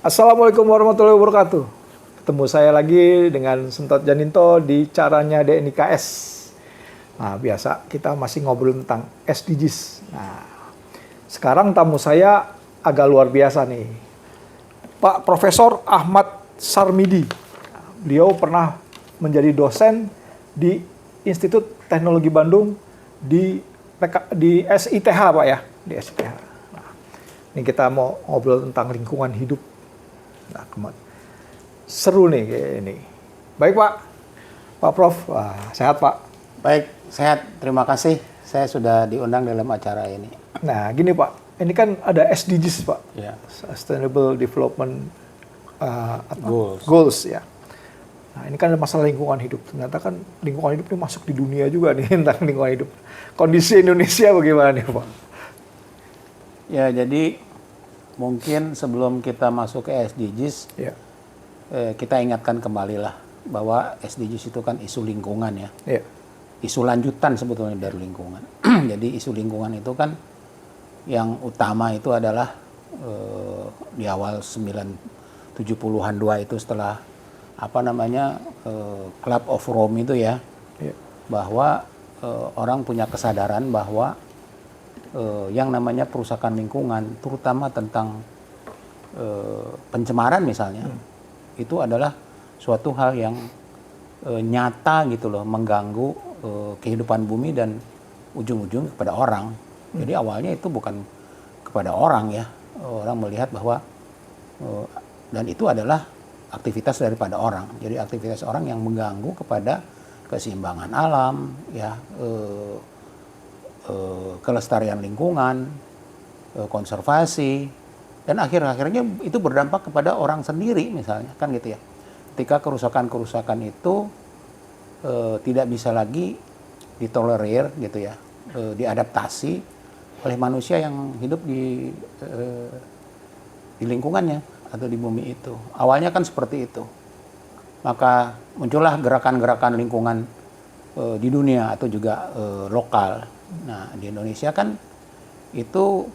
Assalamualaikum warahmatullahi wabarakatuh. Ketemu saya lagi dengan Sentot Janinto di Caranya DNIKS. Nah, biasa kita masih ngobrol tentang SDGs. Nah, sekarang tamu saya agak luar biasa nih. Pak Profesor Ahmad Sarmidi. Beliau pernah menjadi dosen di Institut Teknologi Bandung di SITH, Pak ya, di SITH. Nah, ini kita mau ngobrol tentang lingkungan hidup. Nah, seru nih kayak ini. Baik Pak Prof. Wah, sehat Pak? Baik, sehat. Terima kasih. Saya sudah diundang dalam acara ini. Nah, gini Pak, ini kan ada SDGs Pak, Ya. Sustainable Development Goals ya. Nah, ini kan ada masalah lingkungan hidup. Ternyata kan lingkungan hidup ini masuk di dunia juga nih tentang lingkungan hidup. Kondisi Indonesia bagaimana nih Pak? Ya, jadi mungkin sebelum kita masuk ke SDGs, Ya. Kita ingatkan kembali lah bahwa SDGs itu kan isu lingkungan ya. Ya. Isu lanjutan sebetulnya dari lingkungan. Jadi isu lingkungan itu kan yang utama itu adalah di awal 70-an itu setelah Club of Rome itu ya. Ya. Bahwa orang punya kesadaran bahwa yang namanya perusakan lingkungan, terutama tentang pencemaran misalnya, itu adalah suatu hal yang nyata gitu loh, mengganggu kehidupan bumi dan ujung-ujung kepada orang. Jadi awalnya itu bukan kepada orang ya, orang melihat bahwa dan itu adalah aktivitas daripada orang. Jadi aktivitas orang yang mengganggu kepada keseimbangan alam, ya. Kelestarian lingkungan, konservasi, dan akhirnya itu berdampak kepada orang sendiri misalnya, kan gitu ya. Ketika kerusakan itu tidak bisa lagi ditolerir gitu ya, diadaptasi oleh manusia yang hidup di lingkungannya atau di bumi itu. Awalnya kan seperti itu. Maka muncullah gerakan-gerakan lingkungan di dunia atau juga lokal. Nah, di Indonesia kan itu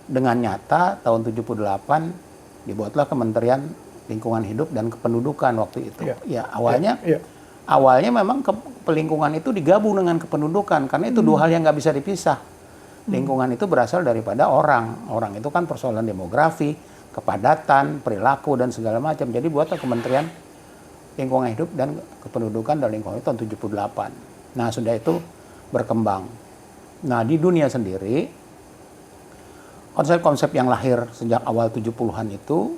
dengan nyata tahun 78 dibuatlah Kementerian Lingkungan Hidup dan Kependudukan waktu itu. Ya, awalnya memang pelingkungan itu digabung dengan kependudukan karena itu dua hal yang nggak bisa dipisah. Lingkungan itu berasal daripada orang. Orang itu kan persoalan demografi, kepadatan, perilaku dan segala macam. Jadi buatlah Kementerian Lingkungan Hidup dan Kependudukan dan Lingkungan itu tahun 78. Nah, sudah itu berkembang. Nah, di dunia sendiri, konsep-konsep yang lahir sejak awal 70-an itu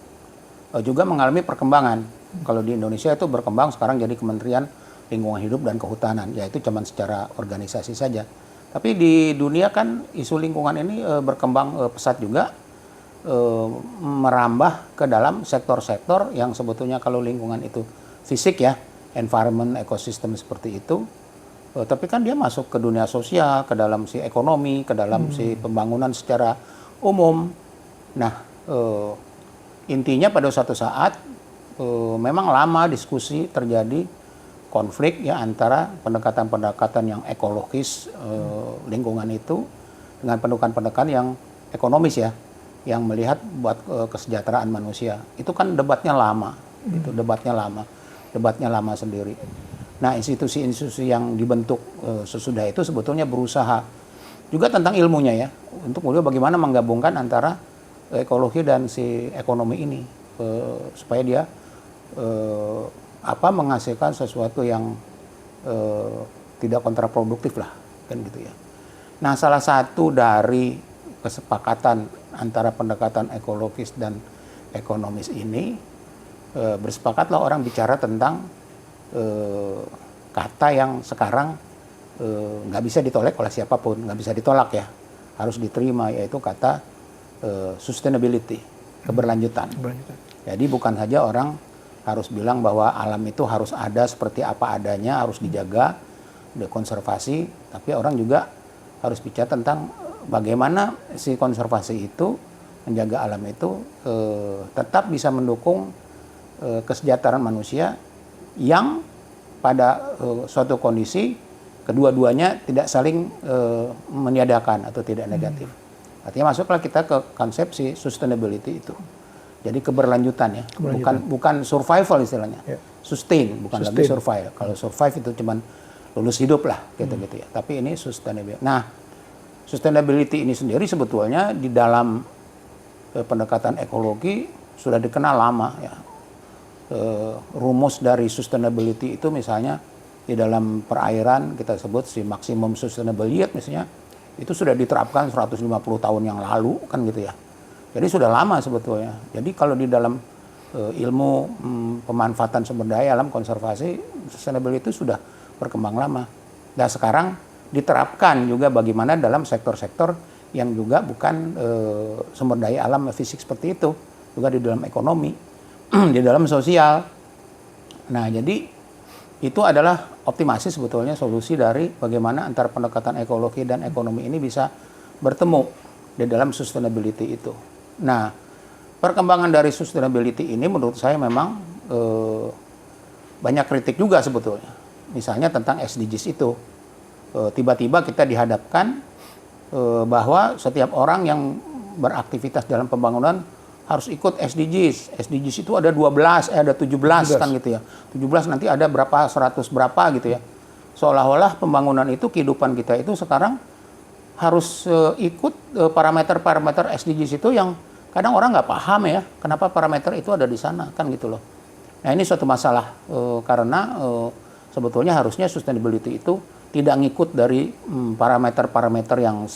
juga mengalami perkembangan. Kalau di Indonesia itu berkembang sekarang jadi Kementerian Lingkungan Hidup dan Kehutanan, yaitu cuma secara organisasi saja. Tapi di dunia kan isu lingkungan ini berkembang pesat juga, merambah ke dalam sektor-sektor yang sebetulnya kalau lingkungan itu fisik ya, environment, ekosistem seperti itu. Tapi kan dia masuk ke dunia sosial, ke dalam si ekonomi, ke dalam si pembangunan secara umum. Nah, intinya pada suatu saat memang lama diskusi terjadi konflik ya antara pendekatan-pendekatan yang ekologis lingkungan itu dengan pendekatan-pendekatan yang ekonomis ya, yang melihat buat kesejahteraan manusia. Itu kan debatnya lama, itu debatnya lama sendiri. Nah, institusi-institusi yang dibentuk sesudah itu sebetulnya berusaha juga tentang ilmunya ya, untuk bagaimana menggabungkan antara ekologi dan si ekonomi ini supaya dia menghasilkan sesuatu yang tidak kontraproduktif lah, kan gitu ya. Nah, salah satu dari kesepakatan antara pendekatan ekologis dan ekonomis ini bersepakatlah orang bicara tentang kata yang sekarang nggak bisa ditolak oleh siapapun, nggak bisa ditolak ya, harus diterima, yaitu kata sustainability, keberlanjutan. Jadi bukan saja orang harus bilang bahwa alam itu harus ada seperti apa adanya, harus dijaga, dikonservasi, tapi orang juga harus bicara tentang bagaimana si konservasi itu, menjaga alam itu tetap bisa mendukung kesejahteraan manusia yang pada suatu kondisi kedua-duanya tidak saling meniadakan atau tidak negatif. Artinya masuklah kita ke konsepsi sustainability itu. Jadi keberlanjutan ya, bukan survival istilahnya, sustain, bukan lagi survive. Kalau survive itu cuman lulus hidup lah, gitu-gitu ya. Tapi ini sustainability. Nah, sustainability ini sendiri sebetulnya di dalam pendekatan ekologi sudah dikenal lama ya. Rumus dari sustainability itu misalnya di dalam perairan kita sebut si maximum sustainable yield misalnya, itu sudah diterapkan 150 tahun yang lalu kan gitu ya. Jadi sudah lama sebetulnya. Jadi kalau di dalam ilmu pemanfaatan sumber daya alam, konservasi, sustainability itu sudah berkembang lama. Dan sekarang diterapkan juga bagaimana dalam sektor-sektor yang juga bukan sumber daya alam fisik seperti itu. Juga di dalam ekonomi, di dalam sosial. Nah, jadi itu adalah optimasi sebetulnya solusi dari bagaimana antara pendekatan ekologi dan ekonomi ini bisa bertemu di dalam sustainability itu. Nah, perkembangan dari sustainability ini menurut saya memang banyak kritik juga sebetulnya. Misalnya tentang SDGs itu. Tiba-tiba kita dihadapkan bahwa setiap orang yang beraktivitas dalam pembangunan harus ikut SDGs. SDGs itu ada 17 kan gitu ya. 17 nanti ada berapa, 100 berapa gitu ya. Seolah-olah pembangunan itu, kehidupan kita itu sekarang harus ikut parameter-parameter SDGs itu yang kadang orang nggak paham ya, kenapa parameter itu ada di sana, kan gitu loh. Nah ini suatu masalah, karena sebetulnya harusnya sustainability itu tidak ngikut dari parameter-parameter yang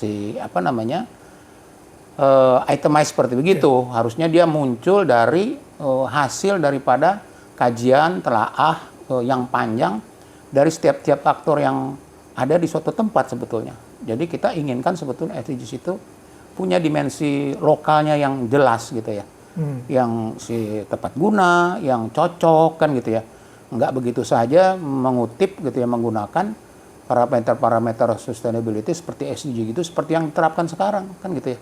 itemized seperti begitu. Harusnya dia muncul dari hasil daripada kajian, telaah yang panjang dari setiap faktor yang ada di suatu tempat sebetulnya. Jadi kita inginkan sebetulnya SDGs itu punya dimensi lokalnya yang jelas gitu ya. Yang tepat guna, yang cocok kan gitu ya. Enggak begitu saja mengutip gitu ya, menggunakan parameter-parameter sustainability seperti SDG gitu, seperti yang diterapkan sekarang kan gitu ya.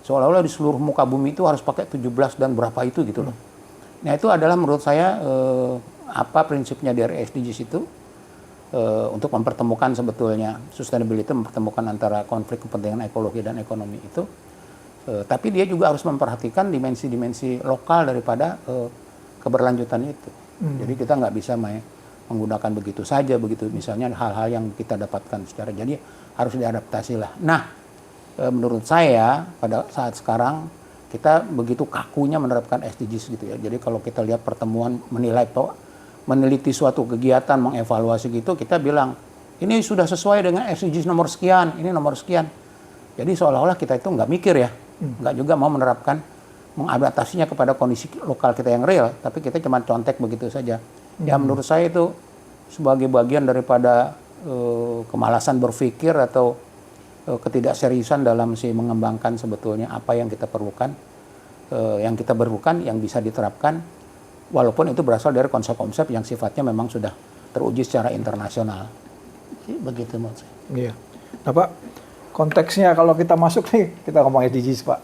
Seolah-olah di seluruh muka bumi itu harus pakai 17 dan berapa itu gitu loh. Nah itu adalah menurut saya prinsipnya dari SDGs itu untuk mempertemukan sebetulnya sustainability, mempertemukan antara konflik kepentingan ekologi dan ekonomi itu. Tapi dia juga harus memperhatikan dimensi-dimensi lokal daripada keberlanjutan itu. Jadi kita nggak bisa menggunakan begitu saja, begitu misalnya hal-hal yang kita dapatkan secara, jadi harus diadaptasi lah. Nah, menurut saya pada saat sekarang kita begitu kakunya menerapkan SDGs gitu ya. Jadi kalau kita lihat pertemuan meneliti suatu kegiatan, mengevaluasi gitu, kita bilang ini sudah sesuai dengan SDGs nomor sekian, ini nomor sekian. Jadi seolah-olah kita itu nggak mikir ya, nggak juga mau menerapkan, mengadaptasinya kepada kondisi lokal kita yang real, tapi kita cuma contek begitu saja. Ya menurut saya itu sebagai bagian daripada kemalasan berpikir atau ketidakseriusan dalam mengembangkan sebetulnya apa yang kita perlukan, yang bisa diterapkan, walaupun itu berasal dari konsep-konsep yang sifatnya memang sudah teruji secara internasional. Begitu menurut saya. Iya. Nah Pak, konteksnya kalau kita masuk nih, kita ngomong SDGs Pak.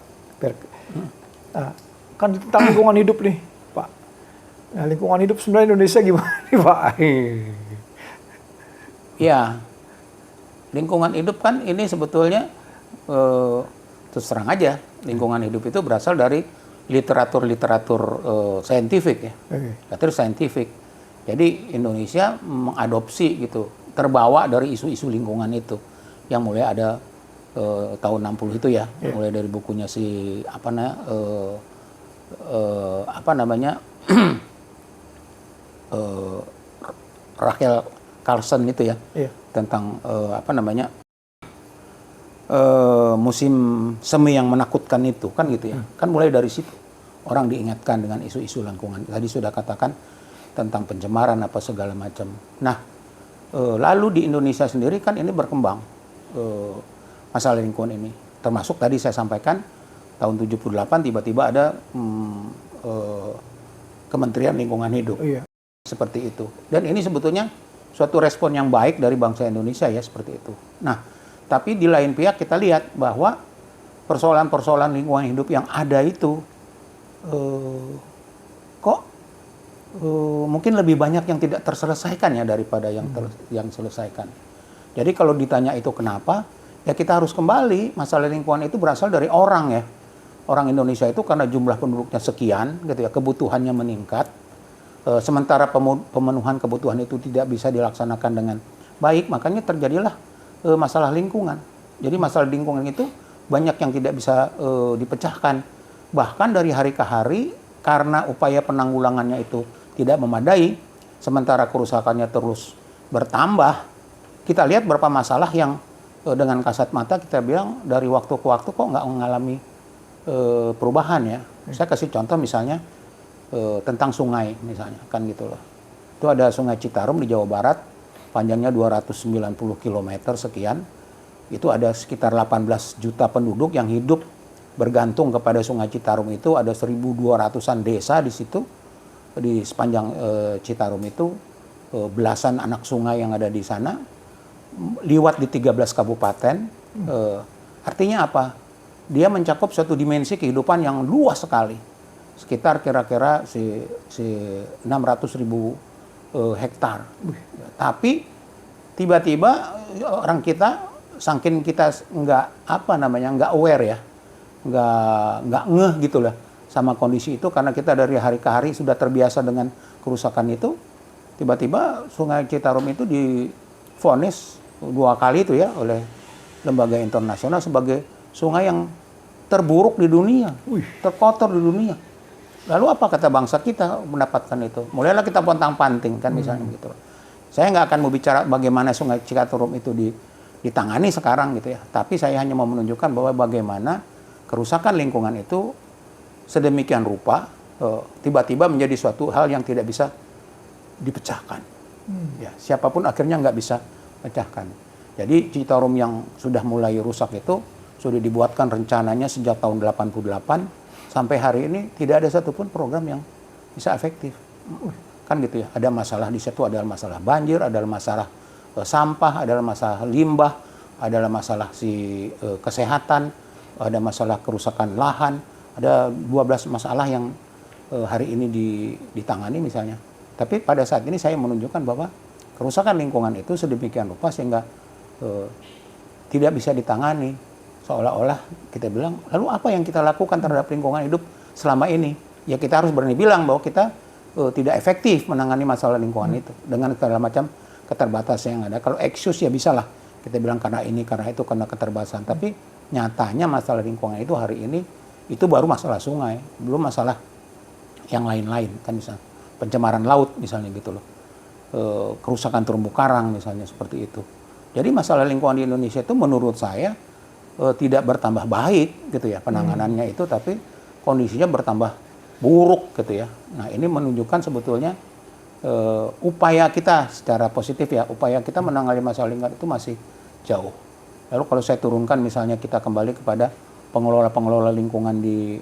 Nah, kan tentang lingkungan hidup nih Pak. Nah lingkungan hidup sebenarnya Indonesia gimana nih Pak? Ya, lingkungan hidup kan ini sebetulnya terus terang aja, lingkungan hidup itu berasal dari literatur saintifik ya, literatur saintifik. Jadi Indonesia mengadopsi gitu, terbawa dari isu-isu lingkungan itu yang mulai ada tahun 60 itu ya, mulai dari bukunya Rachel Carson itu ya, tentang musim semi yang menakutkan itu kan gitu ya. Kan mulai dari situ orang diingatkan dengan isu-isu lingkungan. Tadi sudah katakan tentang pencemaran apa segala macam. Nah, lalu di Indonesia sendiri kan ini berkembang masalah lingkungan ini. Termasuk tadi saya sampaikan tahun 78 tiba-tiba ada Kementerian Lingkungan Hidup. Seperti itu. Dan ini sebetulnya suatu respon yang baik dari bangsa Indonesia ya seperti itu. Nah, tapi di lain pihak kita lihat bahwa persoalan-persoalan lingkungan hidup yang ada itu mungkin lebih banyak yang tidak terselesaikan ya daripada yang selesaikan. Jadi kalau ditanya itu kenapa, ya kita harus kembali, masalah lingkungan itu berasal dari orang ya. orang Indonesia itu karena jumlah penduduknya sekian, gitu ya, kebutuhannya meningkat, sementara pemenuhan kebutuhan itu tidak bisa dilaksanakan dengan baik, makanya terjadilah masalah lingkungan. Jadi masalah lingkungan itu banyak yang tidak bisa dipecahkan. Bahkan dari hari ke hari, karena upaya penanggulangannya itu tidak memadai, sementara kerusakannya terus bertambah, kita lihat beberapa masalah yang dengan kasat mata kita bilang dari waktu ke waktu kok nggak mengalami perubahan ya. Saya kasih contoh misalnya tentang sungai misalnya, kan gitu loh. Itu ada Sungai Citarum di Jawa Barat, panjangnya 290 km sekian. Itu ada sekitar 18 juta penduduk yang hidup bergantung kepada Sungai Citarum itu, ada 1.200-an desa di situ. Di sepanjang Citarum itu belasan anak sungai yang ada di sana, liwat di 13 kabupaten. Artinya apa? Dia mencakup suatu dimensi kehidupan yang luas sekali. Sekitar kira-kira 600.000 hektar. Tapi tiba-tiba orang kita, saking kita nggak aware ya, nggak ngeh gitu lah sama kondisi itu, karena kita dari hari ke hari sudah terbiasa dengan kerusakan itu. Tiba-tiba Sungai Citarum itu divonis 2 kali itu ya oleh lembaga internasional sebagai sungai yang terburuk di dunia, terkotor di dunia. Lalu apa kata bangsa kita mendapatkan itu? Mulailah kita pontang-panting kan misalnya gitu. Saya nggak akan mau bicara bagaimana Sungai Citarum itu ditangani sekarang gitu ya. Tapi saya hanya mau menunjukkan bahwa bagaimana kerusakan lingkungan itu sedemikian rupa tiba-tiba menjadi suatu hal yang tidak bisa dipecahkan. Ya, siapapun akhirnya nggak bisa pecahkan. Jadi Citarum yang sudah mulai rusak itu sudah dibuatkan rencananya sejak tahun 88 sampai hari ini tidak ada satupun program yang bisa efektif. Kan gitu ya. Ada masalah di situ, ada masalah banjir, ada masalah sampah, ada masalah limbah, ada masalah kesehatan, ada masalah kerusakan lahan, ada 12 masalah yang hari ini ditangani misalnya. Tapi pada saat ini saya menunjukkan bahwa kerusakan lingkungan itu sedemikian rupa sehingga tidak bisa ditangani. Seolah-olah kita bilang, lalu apa yang kita lakukan terhadap lingkungan hidup selama ini? Ya kita harus berani bilang bahwa kita tidak efektif menangani masalah lingkungan itu dengan segala macam keterbatasan yang ada. Kalau excuse ya bisalah kita bilang karena ini, karena itu, karena keterbatasan. Tapi nyatanya masalah lingkungan itu hari ini itu baru masalah sungai, belum masalah yang lain-lain kan, misalnya pencemaran laut misalnya gitu loh, kerusakan terumbu karang misalnya seperti itu. Jadi masalah lingkungan di Indonesia itu menurut saya tidak bertambah baik gitu ya penanganannya itu, tapi kondisinya bertambah buruk gitu ya. Nah ini menunjukkan sebetulnya upaya kita secara positif ya, upaya kita menangani masalah lingkungan itu masih jauh. Lalu kalau saya turunkan misalnya kita kembali kepada pengelola-pengelola lingkungan di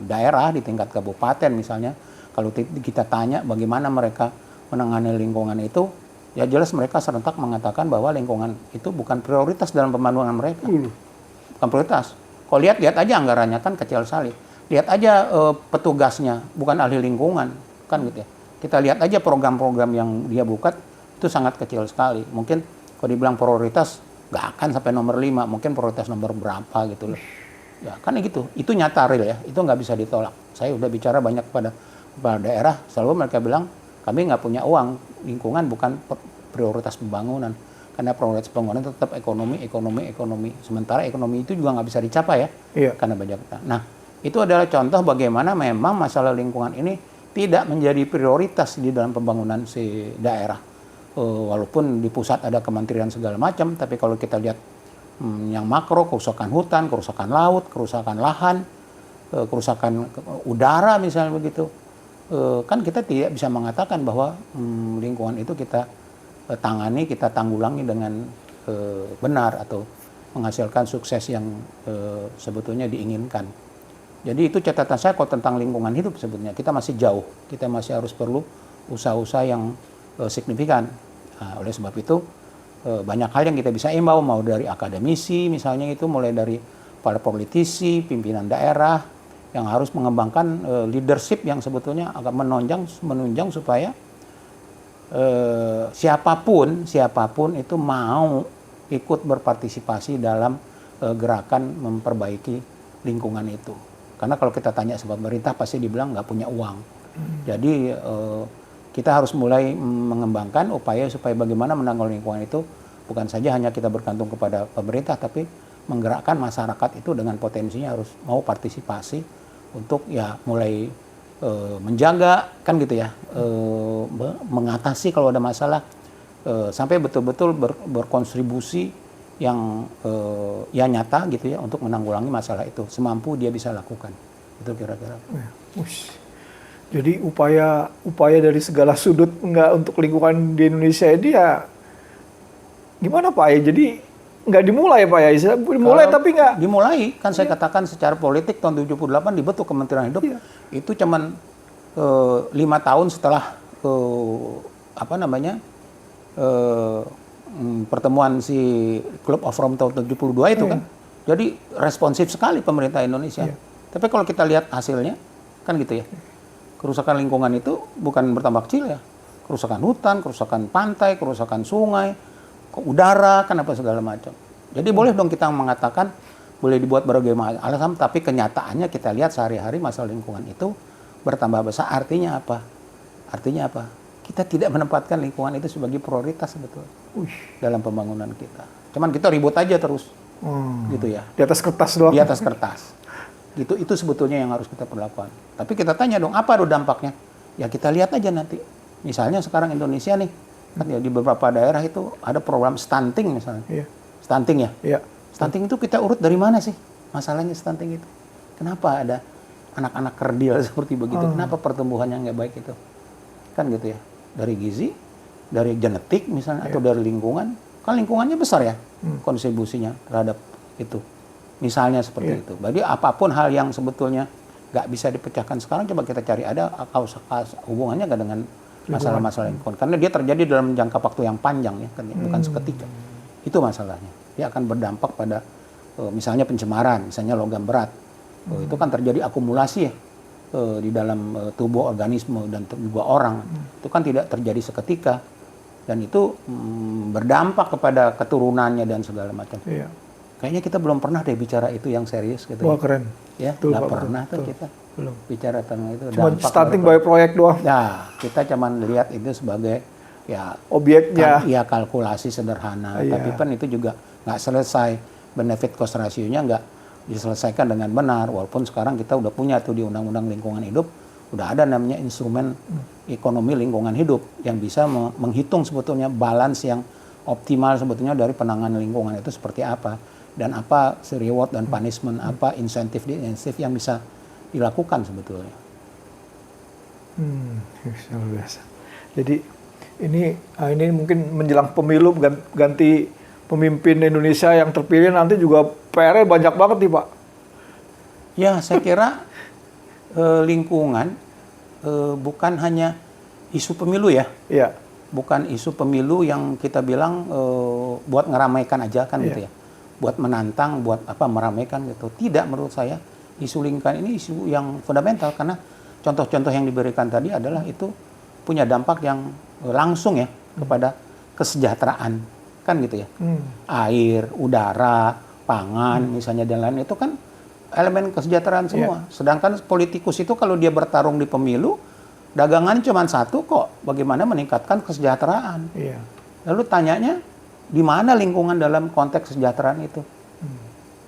daerah, di tingkat kabupaten misalnya, kalau kita tanya bagaimana mereka menangani lingkungan itu, ya jelas mereka serentak mengatakan bahwa lingkungan itu bukan prioritas dalam pembangunan mereka. Bukan prioritas. Kalau lihat aja anggarannya kan kecil sekali. Lihat aja petugasnya, bukan ahli lingkungan, kan gitu ya. Kita lihat aja program-program yang dia buat, itu sangat kecil sekali. Mungkin kalau dibilang prioritas, nggak akan sampai nomor 5, mungkin prioritas nomor berapa gitu loh. Ya kan gitu, itu nyata real ya, itu nggak bisa ditolak. Saya udah bicara banyak pada daerah, selalu mereka bilang, kami nggak punya uang, lingkungan bukan prioritas pembangunan. Karena prioritas pembangunan tetap ekonomi. Sementara ekonomi itu juga nggak bisa dicapai ya, karena banyak. Nah, itu adalah contoh bagaimana memang masalah lingkungan ini tidak menjadi prioritas di dalam pembangunan si daerah. Walaupun di pusat ada kementerian segala macam, tapi kalau kita lihat yang makro, kerusakan hutan, kerusakan laut, kerusakan lahan, kerusakan udara misalnya begitu, kan kita tidak bisa mengatakan bahwa lingkungan itu kita tangani, kita tanggulangi dengan benar atau menghasilkan sukses yang sebetulnya diinginkan. Jadi itu catatan saya kalau tentang lingkungan hidup sebetulnya kita masih jauh, kita masih harus perlu usaha-usaha yang signifikan. Nah, oleh sebab itu banyak hal yang kita bisa imbau, mau dari akademisi misalnya itu, mulai dari para politisi, pimpinan daerah yang harus mengembangkan leadership yang sebetulnya agak menunjang supaya siapapun itu mau ikut berpartisipasi dalam gerakan memperbaiki lingkungan itu. Karena kalau kita tanya sebab pemerintah pasti dibilang nggak punya uang. Jadi kita harus mulai mengembangkan upaya supaya bagaimana menanggulangi lingkungan itu bukan saja hanya kita bergantung kepada pemerintah, tapi menggerakkan masyarakat itu dengan potensinya harus mau partisipasi untuk ya mulai menjaga kan gitu ya, mengatasi kalau ada masalah, sampai betul-betul berkontribusi yang ya nyata gitu ya untuk menanggulangi masalah itu semampu dia bisa lakukan. Itu kira-kira. Jadi upaya dari segala sudut nggak untuk lingkungan di Indonesia ini ya gimana Pak ya? Jadi nggak dimulai Pak ya? Dimulai tapi nggak. Dimulai, kan saya katakan secara politik tahun 78 dibentuk Kementerian Hidup. Itu cuman 5 tahun setelah pertemuan si Club of Rome tahun 72 itu kan. Jadi responsif sekali pemerintah Indonesia. Tapi kalau kita lihat hasilnya, kan gitu ya. Kerusakan lingkungan itu bukan bertambah kecil ya. Kerusakan hutan, kerusakan pantai, kerusakan sungai, udara, kan apa segala macam. Jadi boleh dong kita mengatakan, boleh dibuat berbagai alasan, tapi kenyataannya kita lihat sehari-hari masalah lingkungan itu bertambah besar. Artinya apa? Artinya apa? Kita tidak menempatkan lingkungan itu sebagai prioritas sebetulnya dalam pembangunan kita. Cuman kita ribut aja terus, gitu ya. Di atas kertas doang. Di atas kertas. Gitu, itu sebetulnya yang harus kita perlakukan. Tapi kita tanya dong, apa dampaknya? Ya kita lihat aja nanti. Misalnya sekarang Indonesia nih, kan ya di beberapa daerah itu ada program stunting misalnya. Stunting ya? Iya. Stunting itu kita urut dari mana sih? Masalahnya stunting itu. Kenapa ada anak-anak kerdil seperti begitu? Kenapa pertumbuhannya nggak baik itu? Kan gitu ya. Dari gizi, dari genetik misalnya, atau dari lingkungan. Kan lingkungannya besar ya kontribusinya terhadap itu. Misalnya seperti itu. Jadi apapun hal yang sebetulnya nggak bisa dipecahkan sekarang, coba kita cari ada hubungannya nggak dengan masalah-masalah lingkungan. Karena dia terjadi dalam jangka waktu yang panjang ya, kan, bukan seketika. Itu masalahnya. Dia akan berdampak pada misalnya pencemaran, misalnya logam berat. Itu kan terjadi akumulasi ya di dalam tubuh organisme dan tubuh orang. Itu kan tidak terjadi seketika. Dan itu berdampak kepada keturunannya dan segala macam. Kayaknya kita belum pernah deh bicara itu yang serius gitu. Wah keren. Ya, nggak pernah tuh kita belum bicara tentang itu. Cuma starting by proyek doang. Nah, kita cuman lihat itu sebagai ya obyeknya. Ya kalkulasi sederhana. Tapi kan itu juga nggak selesai. Benefit cost ratio-nya nggak diselesaikan dengan benar. Walaupun sekarang kita udah punya tuh di Undang-Undang Lingkungan Hidup, udah ada namanya instrumen ekonomi lingkungan hidup yang bisa menghitung sebetulnya balance yang optimal sebetulnya dari penanganan lingkungan itu seperti apa. Dan apa reward dan punishment, apa insentif yang bisa dilakukan sebetulnya. Luar biasa. Jadi ini mungkin menjelang pemilu ganti pemimpin Indonesia yang terpilih nanti juga PR-nya banyak banget nih Pak. Ya saya kira lingkungan bukan hanya isu pemilu ya. Iya. Bukan isu pemilu yang kita bilang buat ngeramaikan aja kan gitu ya. Buat menantang, buat apa meramaikan gitu. Tidak, menurut saya isu lingkungan ini isu yang fundamental karena contoh-contoh yang diberikan tadi adalah itu punya dampak yang langsung ya kepada kesejahteraan kan gitu ya. Air, udara, pangan misalnya dan lain itu kan elemen kesejahteraan semua. Sedangkan politikus itu kalau dia bertarung di pemilu dagangan cuma satu kok, bagaimana meningkatkan kesejahteraan. Lalu tanyanya di mana lingkungan dalam konteks kesejahteraan itu?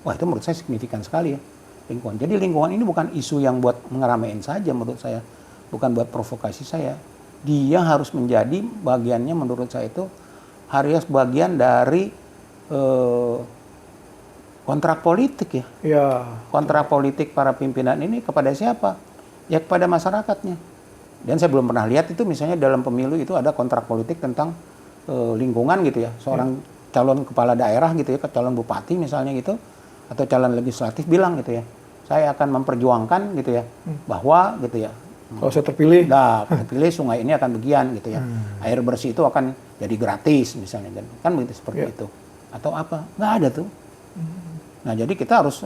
Wah itu menurut saya signifikan sekali ya lingkungan. Jadi lingkungan ini bukan isu yang buat ngeramein saja menurut saya, bukan buat provokasi saya. Dia harus menjadi bagiannya menurut saya itu harus bagian dari kontrak politik ya. Kontrak politik para pimpinan ini kepada siapa? Ya kepada masyarakatnya. Dan saya belum pernah lihat itu misalnya dalam pemilu itu ada kontrak politik tentang lingkungan gitu ya, seorang calon kepala daerah gitu ya, calon bupati misalnya gitu, atau calon legislatif bilang gitu ya, saya akan memperjuangkan gitu ya, bahwa gitu ya, kalau saya terpilih, terpilih sungai ini akan bagian gitu ya, air bersih itu akan jadi gratis misalnya, kan begitu seperti itu, atau apa, nggak ada tuh. Nah jadi kita harus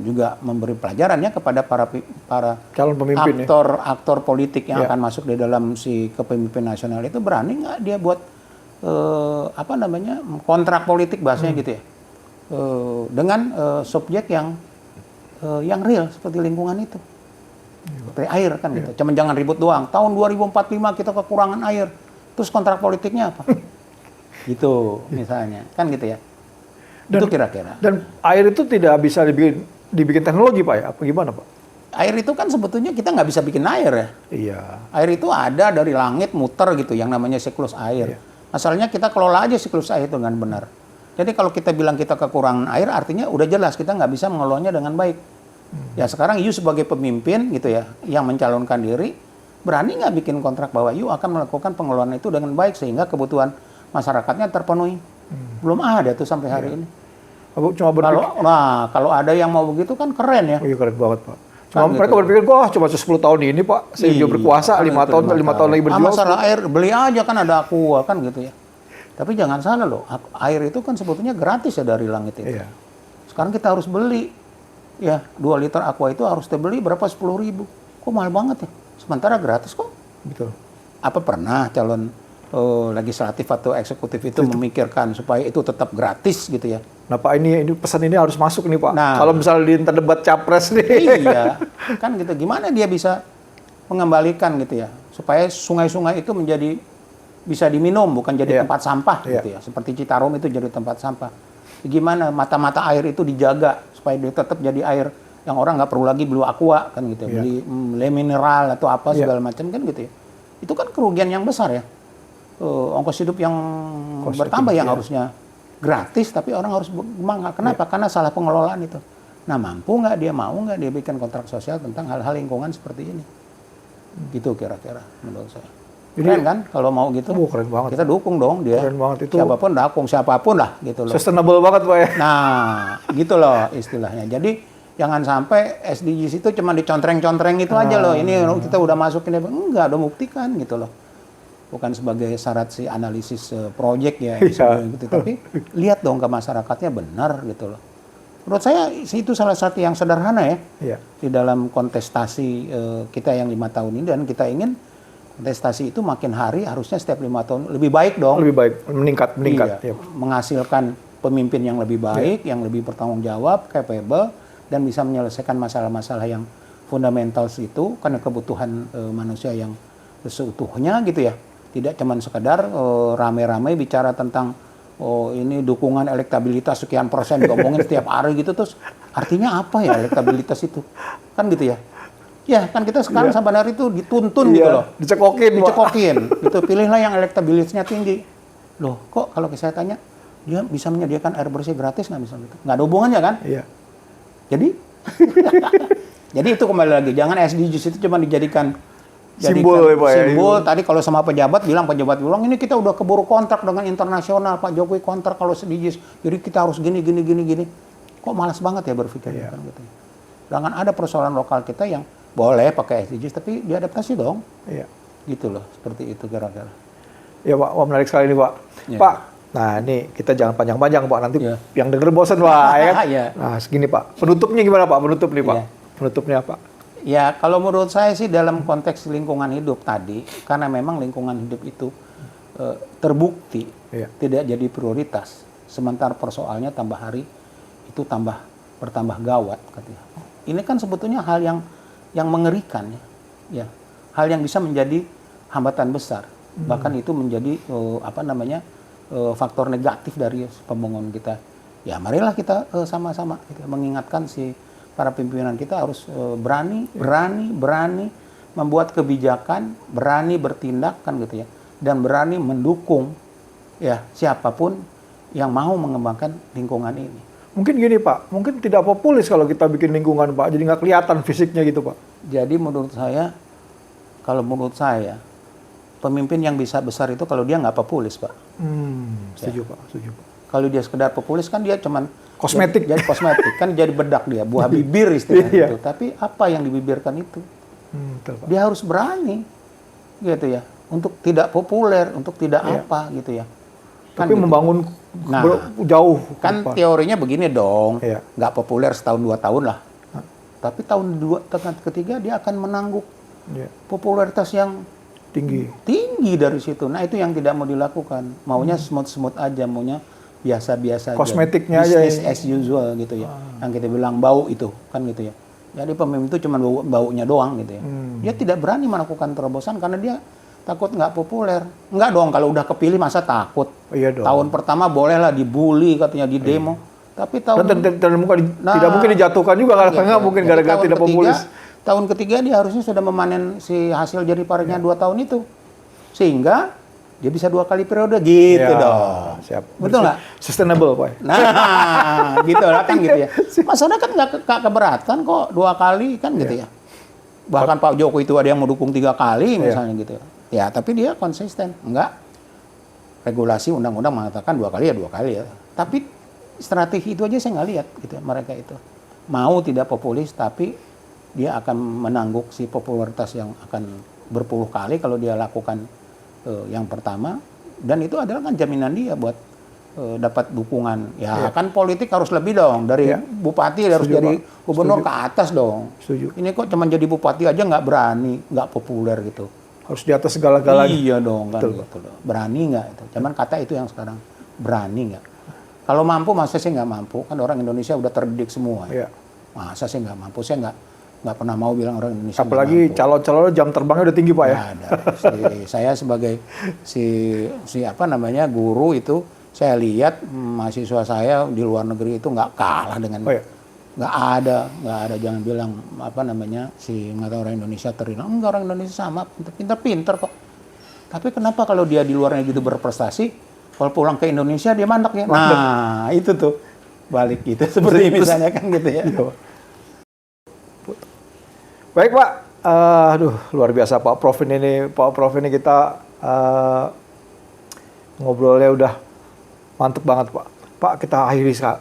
juga memberi pelajarannya kepada para calon pemimpin aktor politik yang akan masuk di dalam si kepemimpinan nasional itu, berani nggak dia buat kontrak politik bahasanya gitu ya, dengan subjek yang yang real seperti lingkungan itu. Seperti air kan gitu. Cuman jangan ribut doang. Tahun 2045 kita kekurangan air. Terus kontrak politiknya apa? Gitu misalnya. Kan gitu ya. Itu kira-kira. Dan air itu tidak bisa dibikin teknologi Pak ya? Apa gimana Pak? Air itu kan sebetulnya kita nggak bisa bikin air ya. Iya. Air itu ada dari langit muter gitu yang namanya siklus air. Iya. Masalahnya kita kelola aja siklus air itu dengan benar. Jadi kalau kita bilang kita kekurangan air artinya udah jelas kita nggak bisa mengelolanya dengan baik. Ya sekarang you sebagai pemimpin gitu ya yang mencalonkan diri berani nggak bikin kontrak bahwa you akan melakukan pengelolaan itu dengan baik sehingga kebutuhan masyarakatnya terpenuhi. Belum ada tuh sampai hari ini. Aku cuma berpikir, Kalau ada yang mau begitu kan keren ya. oh iya keren banget Pak. Cuma Kan mereka gitu. berpikir, wah cuma 10 tahun ini Pak, saya juga berkuasa kan 5 itu tahun, 5 tahun lagi berjuang. masalah air, beli aja kan ada aqua kan gitu ya. Tapi jangan salah loh, air itu kan sebetulnya gratis ya dari langit itu. Iya. Sekarang kita harus beli. Ya, 2 liter aqua itu harus dibeli berapa? 10.000. Kok mahal banget ya? Sementara gratis kok. Betul. Apa pernah calon legislatif atau eksekutif itu memikirkan supaya itu tetap gratis gitu ya? Nah Pak, ini pesan ini harus masuk nih Pak. Nah. Kalau misalnya di interdebat capres nih. Iya, kan gitu. Gimana dia bisa mengembalikan gitu ya? Supaya sungai-sungai itu menjadi bisa diminum, bukan jadi tempat sampah gitu ya. Seperti Citarum itu jadi tempat sampah. Gimana mata-mata air itu dijaga supaya dia tetap jadi air yang orang nggak perlu lagi beli aqua kan gitu, beli le mineral atau apa segala macam kan gitu ya. Itu kan kerugian yang besar ya. Ongkos hidup yang bertambah yang harusnya gratis tapi orang harus bersemangat. Kenapa? Karena salah pengelolaan itu. Nah, mampu nggak dia, mau nggak dia bikin kontrak sosial tentang hal-hal lingkungan seperti ini? Gitu kira-kira menurut saya. Keren kan kalau mau gitu? Keren banget. Kita dukung dong dia. Keren banget itu. Siapapun lah gitu loh. Sustainable banget Pak ya. Nah, gitu loh istilahnya. Jadi jangan sampai SDGs itu cuma dicontreng-contreng itu aja loh. Ini kita udah masukin, enggak, udah buktikan gitu loh. Bukan sebagai syarat si analisis proyek ya, gitu. Tapi lihat dong ke masyarakatnya benar gitu loh. Menurut saya itu salah satu yang sederhana ya di dalam kontestasi kita yang 5 tahun ini, dan kita ingin kontestasi itu makin hari harusnya setiap 5 tahun lebih baik dong. Lebih baik, meningkat. Iya, menghasilkan pemimpin yang lebih baik, yang lebih bertanggung jawab, capable, dan bisa menyelesaikan masalah-masalah yang fundamental itu karena kebutuhan manusia yang seutuhnya gitu ya. Tidak cuma sekedar rame-rame bicara tentang ini dukungan elektabilitas sekian persen diomongin setiap hari gitu, terus artinya apa ya elektabilitas itu? Kan gitu ya. Ya kan kita sekarang sampai hari itu dituntun gitu loh. Dicekokin. Gitu, pilihlah yang elektabilitasnya tinggi. Loh, kok kalau saya tanya, dia bisa menyediakan air bersih gratis nggak misalnya gitu? Nggak ada hubungannya kan? Iya. Jadi, jadi itu kembali lagi, jangan SDGs itu cuma dijadikan simbol ya Pak ya. Simbol. Tadi kalau sama pejabat bilang ini kita udah keburu kontrak dengan internasional, Pak Jokowi kontrak kalau SDGs. Jadi kita harus gini. Kok malas banget ya berpikir kan gitu. Jangan ada persoalan lokal kita yang boleh pakai SDGs tapi diadaptasi dong. Iya. Gitu loh, seperti itu kira-kira. Ya Pak, wah menarik sekali nih Pak. Ya. Pak, nah ini kita jangan panjang-panjang Pak, nanti yang denger bosan Pak ya kan. Nah segini Pak, penutupnya gimana Pak? Penutup nih Pak. Penutupnya apa? Ya, kalau menurut saya sih dalam konteks lingkungan hidup tadi, karena memang lingkungan hidup itu terbukti tidak jadi prioritas, sementara persoalannya tambah hari itu bertambah gawat katanya. Ini kan sebetulnya hal yang mengerikan ya. Hal yang bisa menjadi hambatan besar. Bahkan itu menjadi faktor negatif dari pembangunan kita. Ya, marilah kita sama-sama mengingatkan para pimpinan kita harus berani membuat kebijakan, berani bertindak kan gitu ya, dan berani mendukung ya siapapun yang mau mengembangkan lingkungan ini. Mungkin gini Pak, mungkin tidak populis kalau kita bikin lingkungan Pak, jadi nggak kelihatan fisiknya gitu Pak. Jadi menurut saya, pemimpin yang bisa besar itu kalau dia nggak populis Pak. Setuju Pak. Kalau dia sekedar populis kan dia cuman kosmetik. Jadi kosmetik kan jadi bedak dia, buah bibir istilahnya itu. Tapi apa yang dibibirkan itu? Betul, Pak. Dia harus berani gitu ya, untuk tidak populer, untuk tidak apa gitu ya. Kan tapi gitu. Membangun jauh. Kan teorinya begini dong, nggak populer setahun 2 tahun lah. Tapi tahun ketiga dia akan menangguk popularitas yang tinggi dari situ. Nah itu yang tidak mau dilakukan. Maunya smooth aja, maunya biasa-biasa aja. Kosmetiknya aja Business ini. as usual gitu ya. Yang kita bilang bau itu kan gitu ya. Jadi pemimpin itu cuma baunya doang gitu ya. Dia tidak berani melakukan terobosan karena dia takut nggak populer. Nggak dong, kalau udah kepilih masa takut. Oh, iya dong. Tahun pertama bolehlah dibully katanya di demo. Tapi tahun tidak mungkin dijatuhkan juga karena gitu. nggak mungkin Jadi gara-gara tahun tidak ketiga- populis. Tahun ketiga dia harusnya sudah memanen si hasil jerih payahnya 2 tahun itu. Sehingga dia bisa 2 kali periode gitu Ya, dong. siap. Betul nggak? Sustainable, Pak. Nah, gitu lah kan gitu ya. Masyarakat nggak keberatan kok 2 kali kan gitu ya. Bahkan Pak Jokowi itu ada yang mau dukung 3 kali misalnya gitu. Ya, tapi dia konsisten. Enggak. Regulasi undang-undang mengatakan 2 kali ya 2 kali ya. Tapi strategi itu aja saya nggak lihat gitu ya, mereka itu. Mau tidak populis tapi dia akan menangguk si popularitas yang akan berpuluh kali kalau dia lakukan yang pertama, dan itu adalah kan jaminan dia buat dapat dukungan. Ya kan politik harus lebih dong, dari bupati harus Setuju, jadi Pak. gubernur ke atas dong. Setuju. Ini kok cuma jadi bupati aja nggak berani, nggak populer gitu. Harus di atas segala-galanya. Iya dong kan Betul. gitu loh. Berani nggak itu? Cuman kata itu yang sekarang, berani nggak? Kalau mampu masa sih nggak mampu? Kan orang Indonesia udah terdidik semua. Iya. Masa sih nggak mampu? Saya nggak pernah mau bilang orang Indonesia nggak Apalagi mampu. calon-calon jam terbangnya udah tinggi, Pak ya. Nggak ada. Saya sebagai si apa namanya guru itu, saya lihat mahasiswa saya di luar negeri itu nggak kalah dengan Oh, iya. nggak ada, jangan bilang apa namanya si mata orang Indonesia terhina, enggak, orang Indonesia sama pinter kok. Tapi kenapa kalau dia di luar negeri itu berprestasi, kalau pulang ke Indonesia dia mandek ya? Nah itu tuh balik gitu seperti misalnya kan gitu ya. Baik, Pak. Aduh, luar biasa Pak Prof ini kita ngobrolnya udah mantep banget, Pak. Pak, kita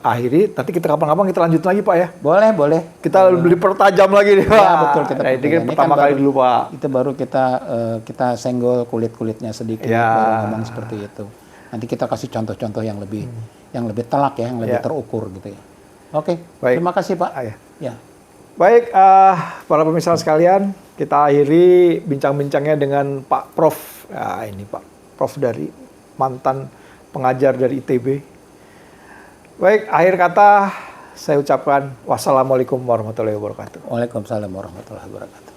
akhiri. Nanti kita kapan-kapan kita lanjut lagi, Pak ya. Boleh. Kita beli pertajam lagi nih, Pak. Ya betul, kita Nah, ini kan ini pertama kan kali baru- dulu, Pak. Itu baru kita senggol kulit-kulitnya sedikit, Ya. baru ngomong seperti itu. Nanti kita kasih contoh-contoh yang lebih telak ya, yang lebih Ya. terukur gitu ya. Oke, Baik. terima kasih Pak. Ah, ya. Ya. Baik, para pemirsa sekalian, kita akhiri bincang-bincangnya dengan Pak Prof. Nah, ini Pak Prof dari mantan pengajar dari ITB. Baik, akhir kata saya ucapkan wassalamualaikum warahmatullahi wabarakatuh. Waalaikumsalam warahmatullahi wabarakatuh.